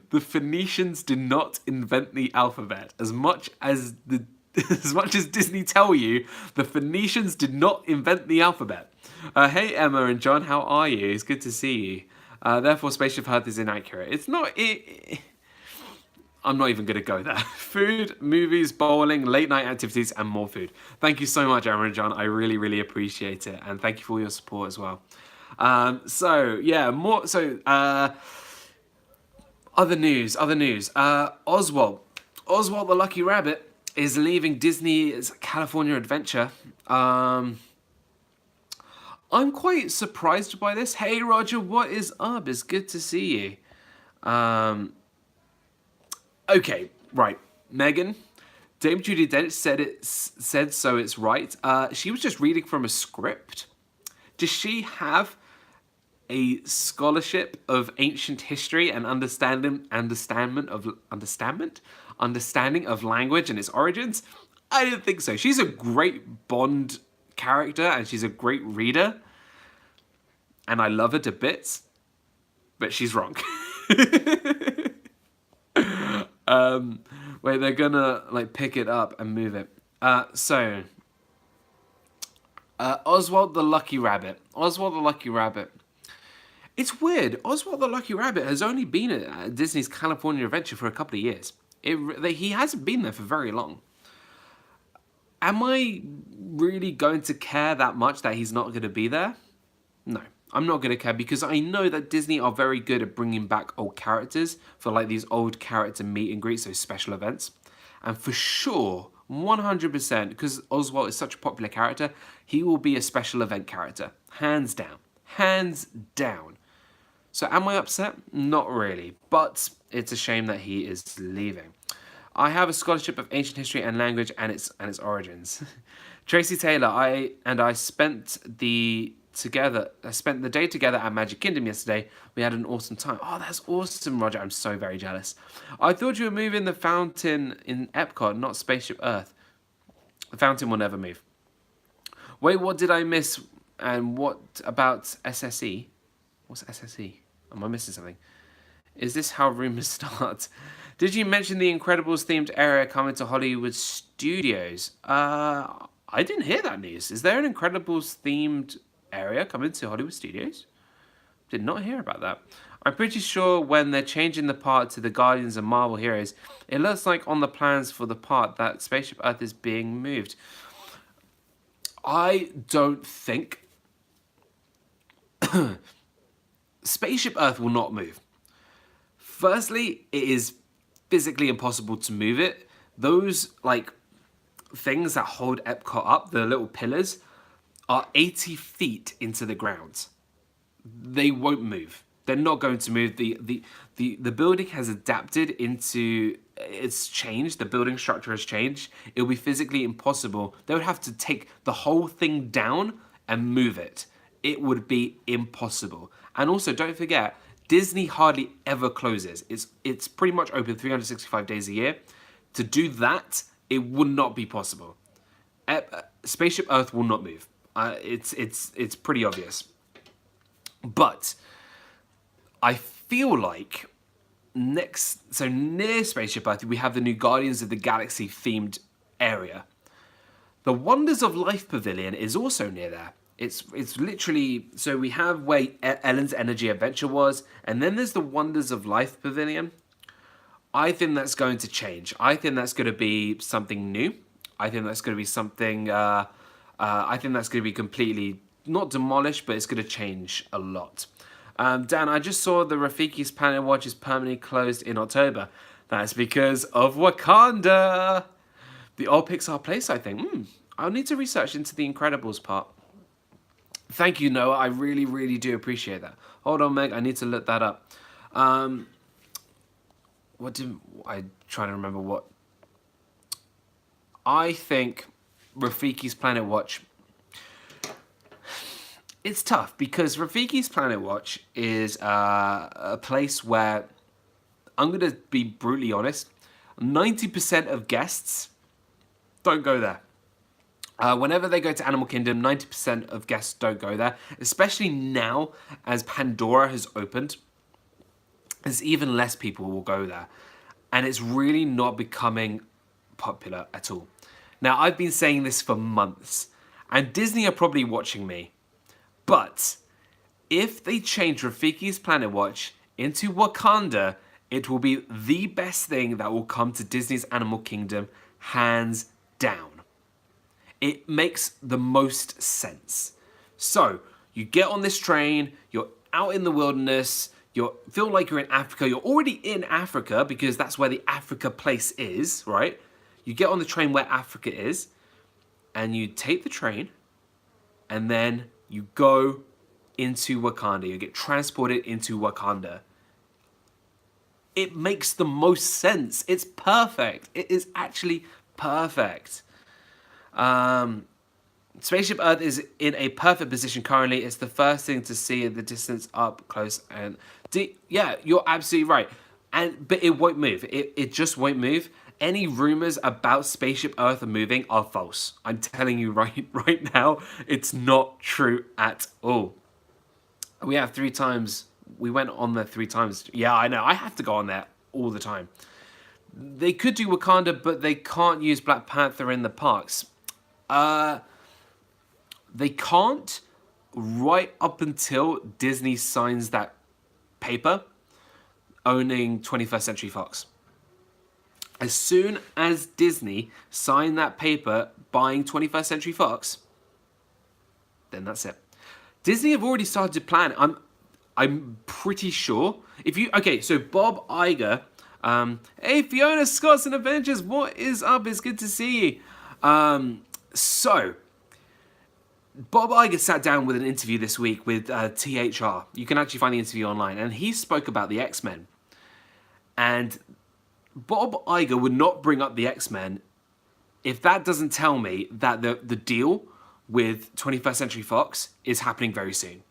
The Phoenicians did not invent the alphabet. As much as Disney tell you, the Phoenicians did not invent the alphabet. Hey Emma and John, how are you? It's good to see you. Therefore, Spaceship Earth is inaccurate. It's not. I'm not even going to go there. Food, movies, bowling, late night activities, and more food. Thank you so much, Emma and John. I really, really appreciate it, and thank you for your support as well. Other news. Oswald the Lucky Rabbit is leaving Disney's California Adventure. I'm quite surprised by this. Hey Roger, what is up? It's good to see you. Okay, right. Megan, Dame Judi Dench said so. It's right. She was just reading from a script. Does she have a scholarship of ancient history and understanding of language and its origins? I don't think so. She's a great Bond character and she's a great reader, and I love her to bits, but she's wrong. Wait, they're gonna like pick it up and move it. Oswald the Lucky Rabbit. Oswald the Lucky Rabbit. It's weird. Oswald the Lucky Rabbit has only been at Disney's California Adventure for a couple of years. He hasn't been there for very long. Am I really going to care that much that he's not going to be there? No, I'm not going to care, because I know that Disney are very good at bringing back old characters for like these old character meet and greets, those special events. And for sure, 100%, because Oswald is such a popular character, he will be a special event character. Hands down. Hands down. So am I upset? Not really, but it's a shame that he is leaving. I have a scholarship of ancient history and language and its origins. Tracy Taylor, I spent the day together at Magic Kingdom yesterday. We had an awesome time. Oh, that's awesome, Roger. I'm so very jealous. I thought you were moving the fountain in Epcot, not Spaceship Earth. The fountain will never move. Wait, what did I miss? And what about SSE? What's SSE? Am I missing something? Is this how rumors start? Did you mention the Incredibles themed area coming to Hollywood Studios? I didn't hear that news. Is there an Incredibles themed area coming to Hollywood Studios? Did not hear about that. I'm pretty sure when they're changing the part to the Guardians of Marvel Heroes, it looks like on the plans for the part that Spaceship Earth is being moved. I don't think Spaceship Earth will not move. Firstly, it is physically impossible to move it. Those like things that hold Epcot up, the little pillars, are 80 feet into the ground. They won't move. They're not going to move. The building has adapted into, it's changed. The building structure has changed. It will be physically impossible. They would have to take the whole thing down and move it. It would be impossible. And also, don't forget, Disney hardly ever closes. It's pretty much open 365 days a year. To do that, it would not be possible. Spaceship Earth will not move. It's pretty obvious. But I feel like near Spaceship Earth, we have the new Guardians of the Galaxy themed area. The Wonders of Life Pavilion is also near there. It's literally, so we have where Ellen's Energy Adventure was, and then there's the Wonders of Life Pavilion. I think that's going to change. I think that's going to be something new. I think that's going to be something, I think that's going to be completely, not demolished, but it's going to change a lot. Dan, I just saw the Rafiki's Planet Watch is permanently closed in October. That's because of Wakanda. The old Pixar place, I think. I'll need to research into the Incredibles part. Thank you, Noah. I really, really do appreciate that. Hold on, Meg. I need to look that up. I'm trying to remember what. I think Rafiki's Planet Watch. It's tough because Rafiki's Planet Watch is a place where, I'm going to be brutally honest, 90% of guests don't go there. Whenever they go to Animal Kingdom, 90% of guests don't go there, especially now as Pandora has opened. There's even less people will go there. And it's really not becoming popular at all. Now, I've been saying this for months, and Disney are probably watching me. But if they change Rafiki's Planet Watch into Wakanda, it will be the best thing that will come to Disney's Animal Kingdom, hands down. It makes the most sense. So, you get on this train, you're out in the wilderness, you feel like you're in Africa, you're already in Africa because that's where the Africa place is, right? You get on the train where Africa is, and you take the train, and then you go into Wakanda. You get transported into Wakanda. It makes the most sense. It's perfect. It is actually perfect. Spaceship Earth is in a perfect position currently. It's the first thing to see in the distance up close and deep. Yeah, you're absolutely right. But it won't move. It just won't move. Any rumors about Spaceship Earth moving are false. I'm telling you right now, it's not true at all. We have 3 times. We went on there 3 times. Yeah, I know. I have to go on there all the time. They could do Wakanda, but they can't use Black Panther in the parks. They can't right up until Disney signs that paper owning 21st Century Fox. As soon as Disney sign that paper buying 21st Century Fox, then that's it. Disney have already started to plan. I'm pretty sure. So Bob Iger, hey Fiona Scott's and Avengers, what is up? It's good to see you. So Bob Iger sat down with an interview this week with THR. You can actually find the interview online, and he spoke about the X-Men. And Bob Iger would not bring up the X-Men if that doesn't tell me that the deal with 21st Century Fox is happening very soon.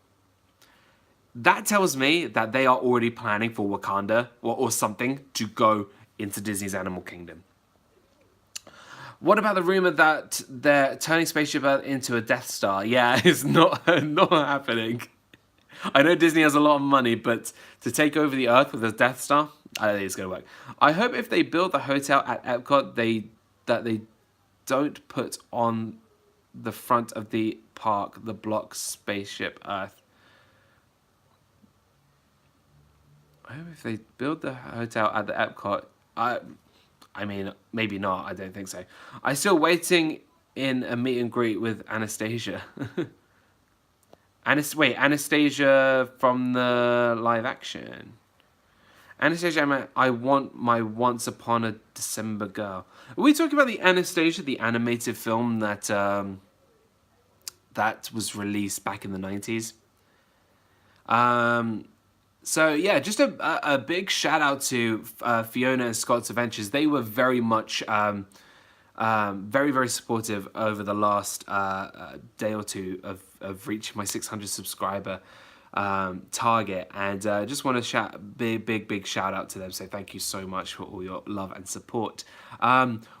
That tells me that they are already planning for Wakanda or something to go into Disney's Animal Kingdom. What about the rumor that they're turning Spaceship Earth into a Death Star? Yeah, it's not happening. I know Disney has a lot of money, but to take over the Earth with a Death Star, I don't think it's going to work. I hope if they build the hotel at Epcot, that they don't put on the front of the park the block Spaceship Earth. I hope if they build the hotel at the Epcot, I mean, maybe not. I don't think so. I'm still waiting in a meet and greet with Anastasia. Anastasia from the live action. Anastasia, I want my Once Upon a December Girl. Are we talking about the Anastasia, the animated film that that was released back in the 90s? So yeah, just a big shout out to Fiona and Scott's Adventures. They were very much very supportive over the last day or two of reaching my 600 subscriber target, and just want to big shout out to them. So thank you so much for all your love and support.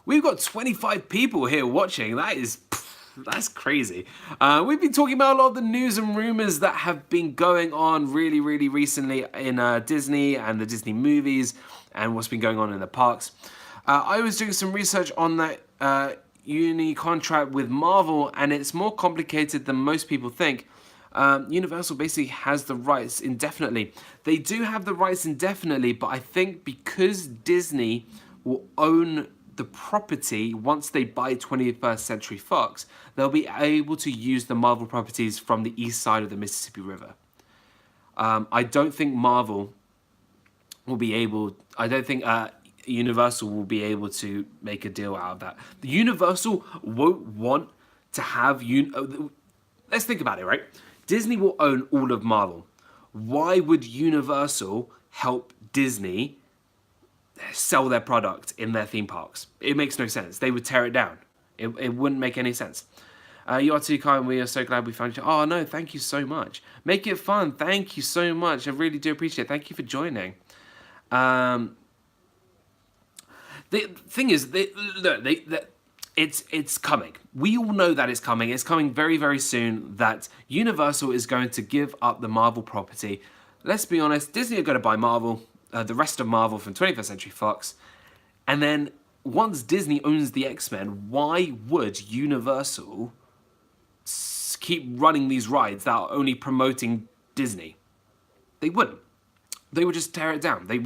We've got 25 people here watching. That's crazy. We've been talking about a lot of the news and rumors that have been going on really recently in Disney and the Disney movies and what's been going on in the parks. I was doing some research on that uni contract with Marvel, and it's more complicated than most people think. Universal basically has the rights indefinitely. They do have the rights indefinitely, but I think because Disney will own the property once they buy 21st Century Fox, they'll be able to use the Marvel properties from the east side of the Mississippi River. I don't think Marvel will be able. I don't think Universal will be able to make a deal out of that. The Universal won't want to have let's think about it, right? Disney will own all of Marvel. Why would Universal help Disney sell their product in their theme parks? It makes no sense. They would tear it down. It wouldn't make any sense. You are too kind. We are so glad we found you. Oh, no, thank you so much. Make it fun. Thank you so much. I really do appreciate it. Thank you for joining. The thing is, it's coming. We all know that it's coming. It's coming very soon, that Universal is going to give up the Marvel property. Let's be honest, Disney are going to buy Marvel, the rest of Marvel from 21st Century Fox. And then once Disney owns the X-Men, why would Universal keep running these rides that are only promoting Disney? They wouldn't. They would just tear it down. They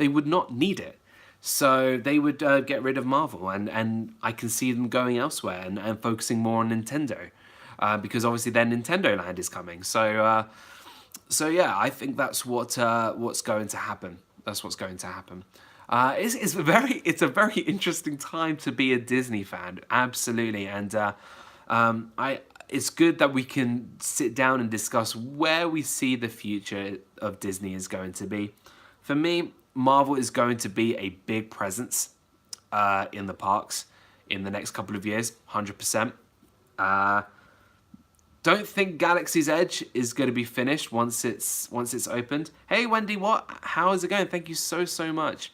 would not need it. So they would get rid of Marvel, and I can see them going elsewhere and focusing more on Nintendo, because obviously their Nintendo Land is coming. So yeah, I think that's what's going to happen. That's what's going to happen. It's a very interesting time to be a Disney fan, absolutely, and it's good that we can sit down and discuss where we see the future of Disney is going to be. For me, Marvel is going to be a big presence in the parks. in the next couple of years, 100%. Don't think Galaxy's Edge is going to be finished once it's opened. Hey Wendy, how is it going? Thank you so much.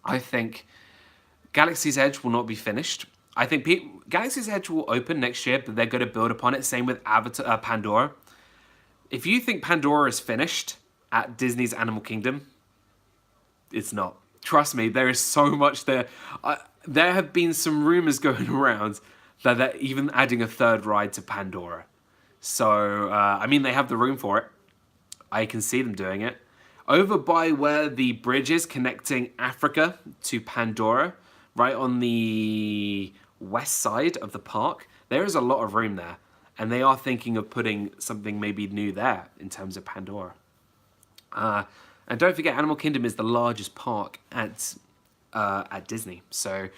I think Galaxy's Edge will not be finished. I think Galaxy's Edge will open next year, but they're going to build upon it. Same with Pandora. If you think Pandora is finished at Disney's Animal Kingdom, it's not. Trust me, there is so much there. There have been some rumors going around that they're even adding a third ride to Pandora. So, I mean, they have the room for it. I can see them doing it. Over by where the bridge is connecting Africa to Pandora, right on the west side of the park, there is a lot of room there. And they are thinking of putting something maybe new there in terms of Pandora. And don't forget, Animal Kingdom is the largest park at Disney. So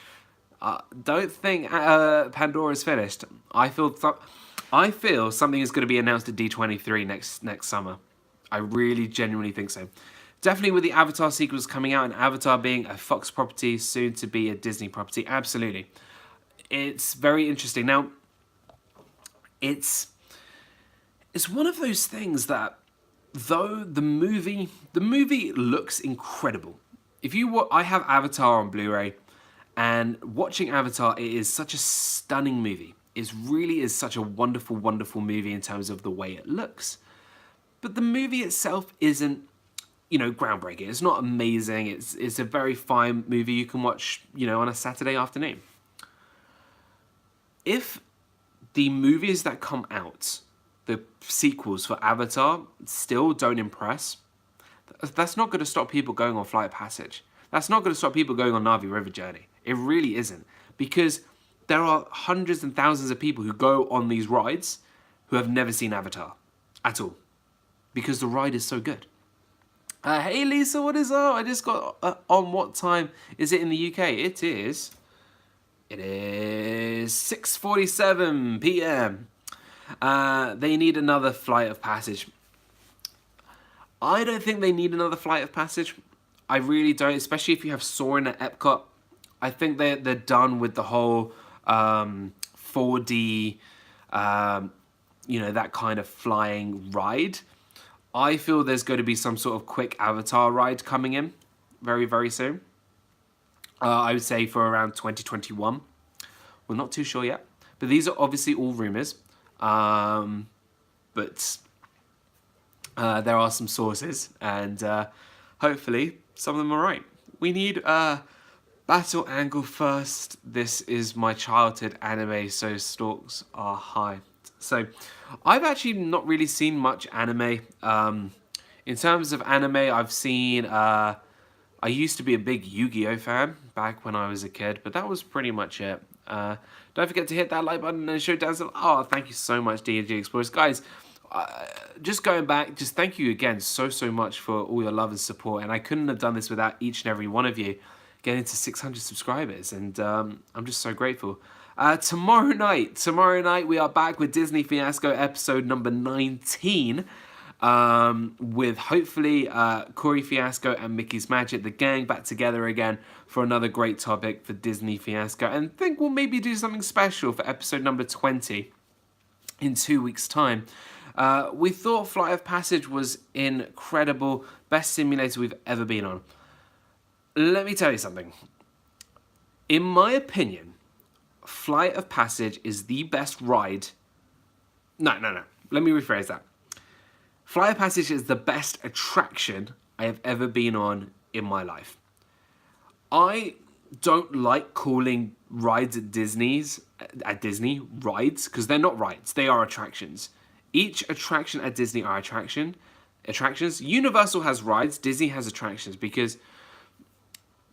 don't think Pandora is finished. I feel something is going to be announced at D23 next summer. I really genuinely think so. Definitely with the Avatar sequels coming out and Avatar being a Fox property, soon to be a Disney property. Absolutely. It's very interesting. Now, it's one of those things that, though the movie looks incredible. I have Avatar on Blu-ray, and watching Avatar, it is such a stunning movie. It really is such a wonderful, wonderful movie in terms of the way it looks. But the movie itself isn't, groundbreaking. It's not amazing. It's a very fine movie you can watch, on a Saturday afternoon. If the movies that come out, the sequels for Avatar, still don't impress, that's not going to stop people going on Flight of Passage. That's not going to stop people going on Na'vi River Journey. It really isn't. Because there are hundreds and thousands of people who go on these rides who have never seen Avatar at all. Because the ride is so good. Hey Lisa, what is up? I just got on what time is it in the UK? It is 6:47 p.m. They need another Flight of Passage. I don't think they need another Flight of Passage. I really don't, especially if you have Soarin' at Epcot. I think they're done with the whole 4D, that kind of flying ride. I feel there's going to be some sort of quick Avatar ride coming in very, very soon. I would say for around 2021. We're not too sure yet. But these are obviously all rumors. But there are some sources. And hopefully some of them are right. We need Battle Angle first. This is my childhood anime, so stakes are high. So I've actually not really seen much anime. In terms of anime, I've seen... I used to be a big Yu-Gi-Oh fan back when I was a kid, but that was pretty much it. Don't forget to hit that like button and show down some... Oh, thank you so much, D&G Explorers. Guys, just going back, just thank you again so much for all your love and support. And I couldn't have done this without each and every one of you getting to 600 subscribers. And I'm just so grateful. Tomorrow night, we are back with Disney Fiasco episode number 19. With hopefully Cory Fiasco and Mickey's Magic, the gang back together again for another great topic for Disney Fiasco. And think we'll maybe do something special for episode number 20 in 2 weeks' time. We thought Flight of Passage was incredible. Best simulator we've ever been on. Let me tell you something. In my opinion, Flight of Passage is the best ride. No. Let me rephrase that. Flight of Passage is the best attraction I have ever been on in my life. I don't like calling rides at Disney rides, because they're not rides, they are attractions. Each attraction at Disney are attractions. Universal has rides, Disney has attractions, because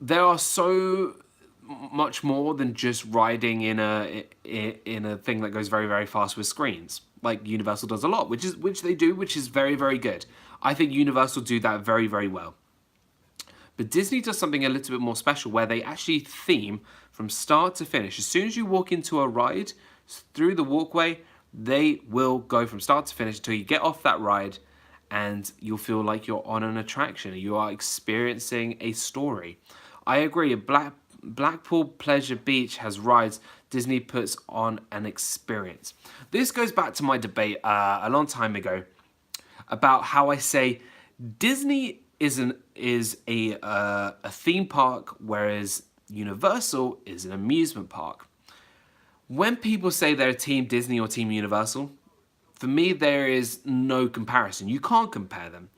there are so much more than just riding in a thing that goes very, very fast with screens. Like Universal does a lot, which they do, which is very, very good. I think Universal do that very, very well. But Disney does something a little bit more special where they actually theme from start to finish. As soon as you walk into a ride, through the walkway, they will go from start to finish until you get off that ride and you'll feel like you're on an attraction. You are experiencing a story. I agree, Blackpool Pleasure Beach has rides. Disney puts on an experience. This goes back to my debate a long time ago about how I say Disney is a theme park, whereas Universal is an amusement park. When people say they're Team Disney or Team Universal, for me there is no comparison. You can't compare them.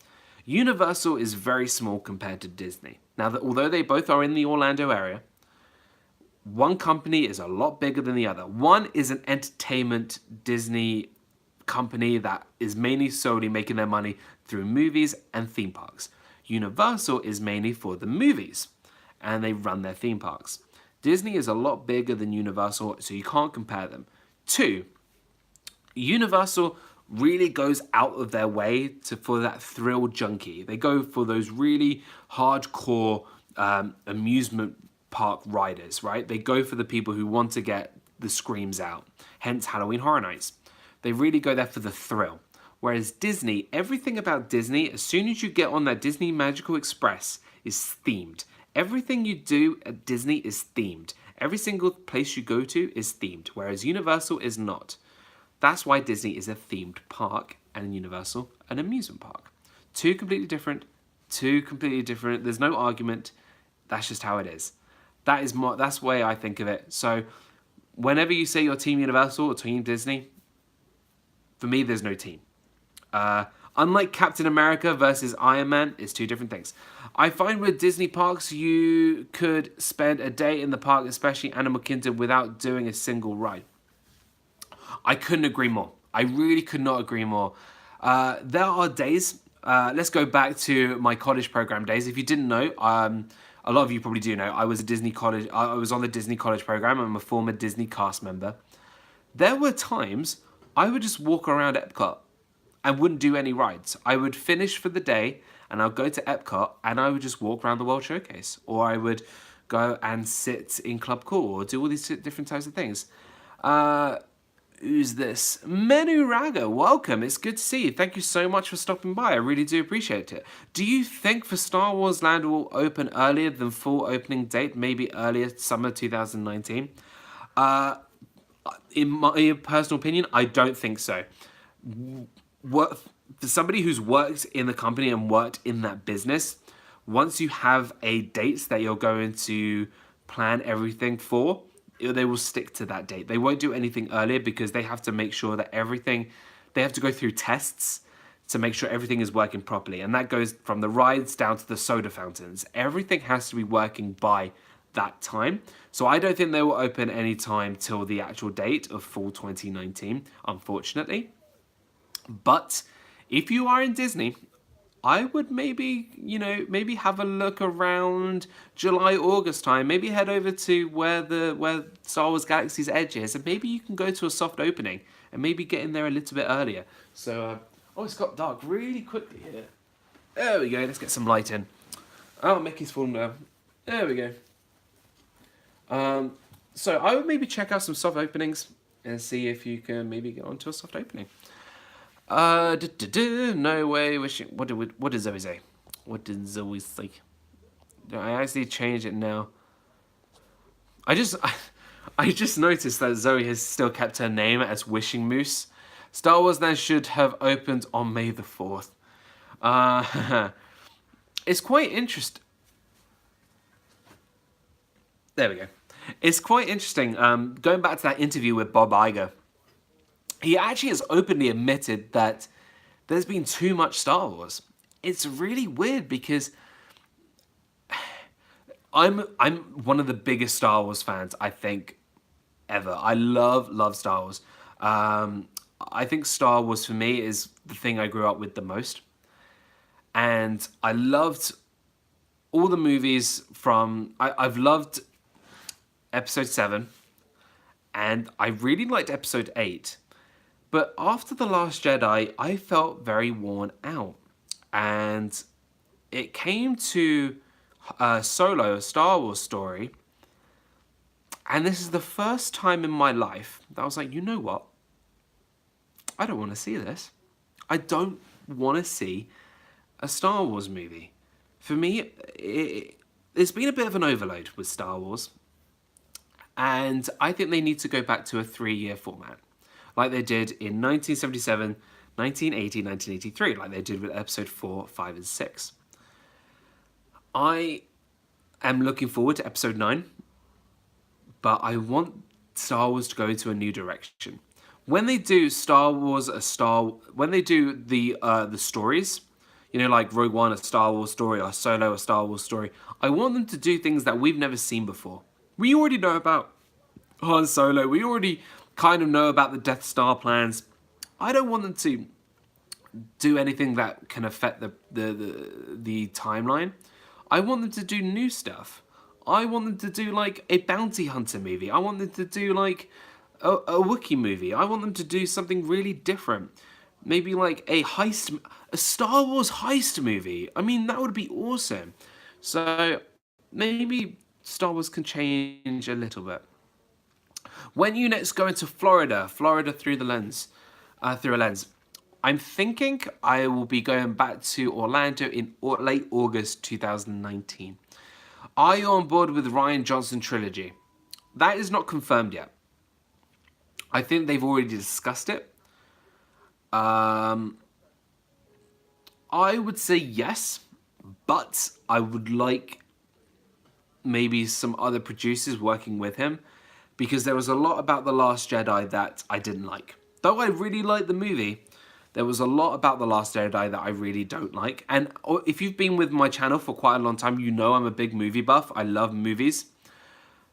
Universal is very small compared to Disney. Now, although they both are in the Orlando area, one company is a lot bigger than the other. One is an entertainment Disney company that is mainly solely making their money through movies and theme parks. Universal is mainly for the movies, and they run their theme parks. Disney is a lot bigger than Universal, so you can't compare them. Two, Universal really goes out of their way for that thrill junkie. They go for those really hardcore amusement park riders, right? They go for the people who want to get the screams out, hence Halloween Horror Nights. They really go there for the thrill. Whereas Disney, everything about Disney, as soon as you get on that Disney Magical Express, is themed. Everything you do at Disney is themed. Every single place you go to is themed, whereas Universal is not. That's why Disney is a themed park and Universal an amusement park. Two completely different. There's no argument. That's just how it is. That's the way I think of it. So whenever you say you're Team Universal or Team Disney, for me, there's no team. Unlike Captain America versus Iron Man, it's two different things. I find with Disney parks, you could spend a day in the park, especially Animal Kingdom, without doing a single ride. I couldn't agree more. I really could not agree more. There are days, let's go back to my college program days. If you didn't know, a lot of you probably do know, I was on the Disney college program. I'm a former Disney cast member. There were times I would just walk around Epcot and wouldn't do any rides. I would finish for the day and I'll go to Epcot and I would just walk around the World Showcase, or I would go and sit in Club Cool or do all these different types of things. Who's this? Menu Raga, welcome. It's good to see you. Thank you so much for stopping by. I really do appreciate it. Do you think for Star Wars Land will open earlier than full opening date, maybe earlier summer 2019? In my personal opinion, I don't think so. For somebody who's worked in the company and worked in that business, once you have a date that you're going to plan everything for, they will stick to that date. They won't do anything earlier because they have to make sure that they have to go through tests to make sure everything is working properly. And that goes from the rides down to the soda fountains. Everything has to be working by that time. So I don't think they will open any time till the actual date of fall 2019, unfortunately. But if you are in Disney, I would maybe have a look around July, August time. Maybe head over to where Star Wars Galaxy's Edge is, and maybe you can go to a soft opening and maybe get in there a little bit earlier. So, it's got dark really quickly here. There we go. Let's get some light in. Oh, Mickey's fallen down. There we go. So I would maybe check out some soft openings and see if you can maybe get onto a soft opening. No way wishing. What did Zoe say? What did Zoe say? I actually changed it now. I just noticed that Zoe has still kept her name as Wishing Moose. Star Wars Land should have opened on May the 4th. It's quite interesting. There we go. It's quite interesting. Going back to that interview with Bob Iger, he actually has openly admitted that there's been too much Star Wars. It's really weird because I'm one of the biggest Star Wars fans, I think, ever. I love Star Wars. I think Star Wars for me is the thing I grew up with the most. And I loved all the movies I've loved Episode 7, and I really liked Episode 8. But after The Last Jedi, I felt very worn out. And it came to Solo, a Star Wars story. And this is the first time in my life that I was like, you know what? I don't want to see this. I don't want to see a Star Wars movie. For me, there's been a bit of an overload with Star Wars, and I think they need to go back to a 3-year format, like they did in 1977, 1980, 1983, like they did with episode 4, 5, and 6. I am looking forward to episode 9, but I want Star Wars to go into a new direction. When they do when they do the stories, you know, like Rogue One, a Star Wars story, or Solo, a Star Wars story, I want them to do things that we've never seen before. We already know about Han Solo. We already kind of know about the Death Star plans. I don't want them to do anything that can affect the timeline. I want them to do new stuff. I want them to do like a bounty hunter movie. I want them to do like a Wookiee movie. I want them to do something really different. Maybe like a Star Wars heist movie. I mean, that would be awesome. So maybe Star Wars can change a little bit. When you next go into Florida through a lens, I'm thinking I will be going back to Orlando in late August 2019. Are you on board with Rian Johnson trilogy? That is not confirmed yet. I think they've already discussed it. I would say yes, but I would like maybe some other producers working with him, because there was a lot about The Last Jedi that I didn't like. Though I really liked the movie, there was a lot about The Last Jedi that I really don't like. And if you've been with my channel for quite a long time, you know I'm a big movie buff. I love movies.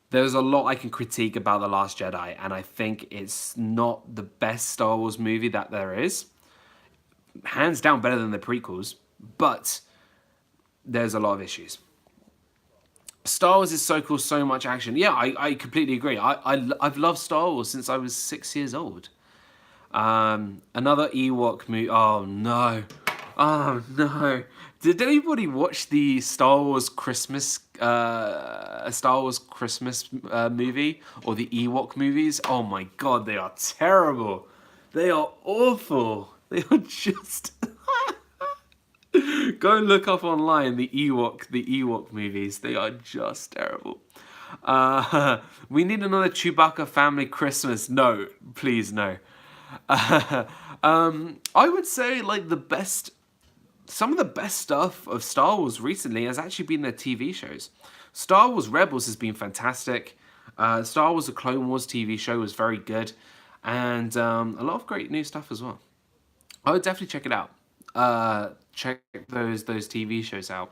There's a lot I can critique about The Last Jedi, and I think it's not the best Star Wars movie that there is. Hands down better than the prequels, but there's a lot of issues. Star Wars is so cool, so much action. Yeah, I completely agree. I've loved Star Wars since I was 6 years old. Another Ewok movie. Oh no. Oh no. Did anybody watch the Star Wars Christmas movie, or the Ewok movies? Oh my god, they are terrible. They are awful. They are just go and look up online the Ewok movies. They are just terrible. We need another Chewbacca family Christmas. No, please no. I would say like some of the best stuff of Star Wars recently has actually been their TV shows. Star Wars Rebels has been fantastic. Star Wars The Clone Wars TV show was very good. And a lot of great new stuff as well. I would definitely check it out. Check those TV shows out.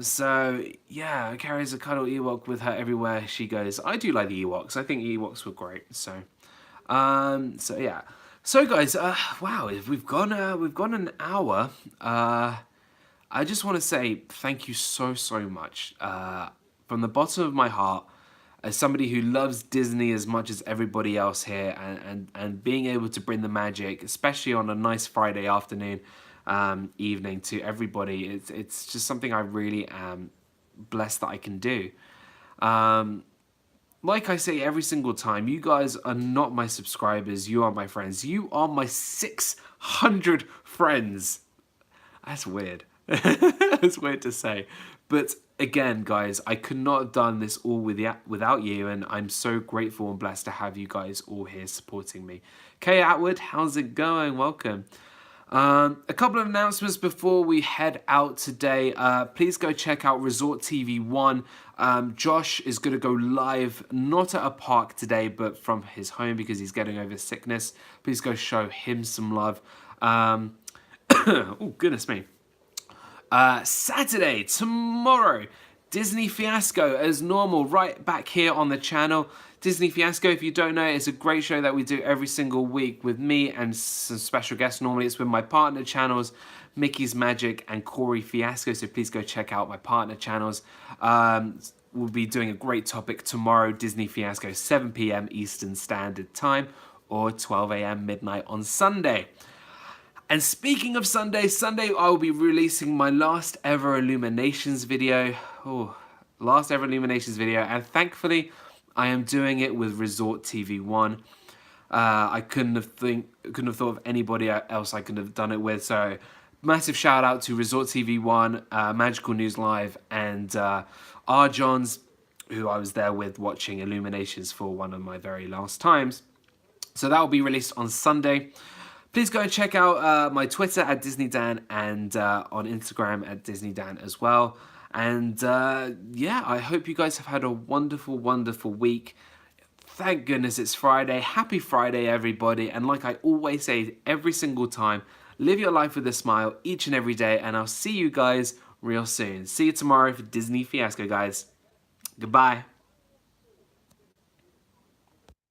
So yeah, carries a cuddle Ewok with her everywhere she goes. I do like the Ewoks. I think Ewoks were great. So yeah. So guys, wow, we've gone an hour. I just want to say thank you so much from the bottom of my heart, as somebody who loves Disney as much as everybody else here, and being able to bring the magic, especially on a nice Friday afternoon, evening, to everybody. It's just something I really am blessed that I can do. Like I say every single time, you guys are not my subscribers, you are my friends. You are my 600 friends. That's weird. That's weird to say. But again, guys, I could not have done this all without you, and I'm so grateful and blessed to have you guys all here supporting me. Kay Atwood, how's it going? Welcome. A couple of announcements before we head out today. Please go check out Resort TV 1. Josh is going to go live, not at a park today, but from his home because he's getting over sickness. Please go show him some love. Oh, goodness me. Saturday, tomorrow, Disney Fiasco as normal, right back here on the channel. Disney Fiasco, if you don't know, it's a great show that we do every single week with me and some special guests. Normally it's with my partner channels, Mickey's Magic and Cory Fiasco, so please go check out my partner channels. We'll be doing a great topic tomorrow, Disney Fiasco, 7 p.m. Eastern Standard Time, or 12 a.m. midnight on Sunday. And speaking of Sunday I will be releasing my last ever Illuminations video. And thankfully I am doing it with Resort TV 1. I couldn't have thought of anybody else I could have done it with, so Massive shout out to Resort TV 1, Magical News Live, and R. Johns, who I was there with watching Illuminations for one of my very last times. So that will be released on Sunday. Please go and check out my Twitter at DisneyDan and on Instagram at DisneyDan as well. And yeah, I hope you guys have had a wonderful, wonderful week. Thank goodness it's Friday. Happy Friday, everybody. And like I always say every single time, live your life with a smile each and every day. And I'll see you guys real soon. See you tomorrow for Disney Fiasco, guys. Goodbye.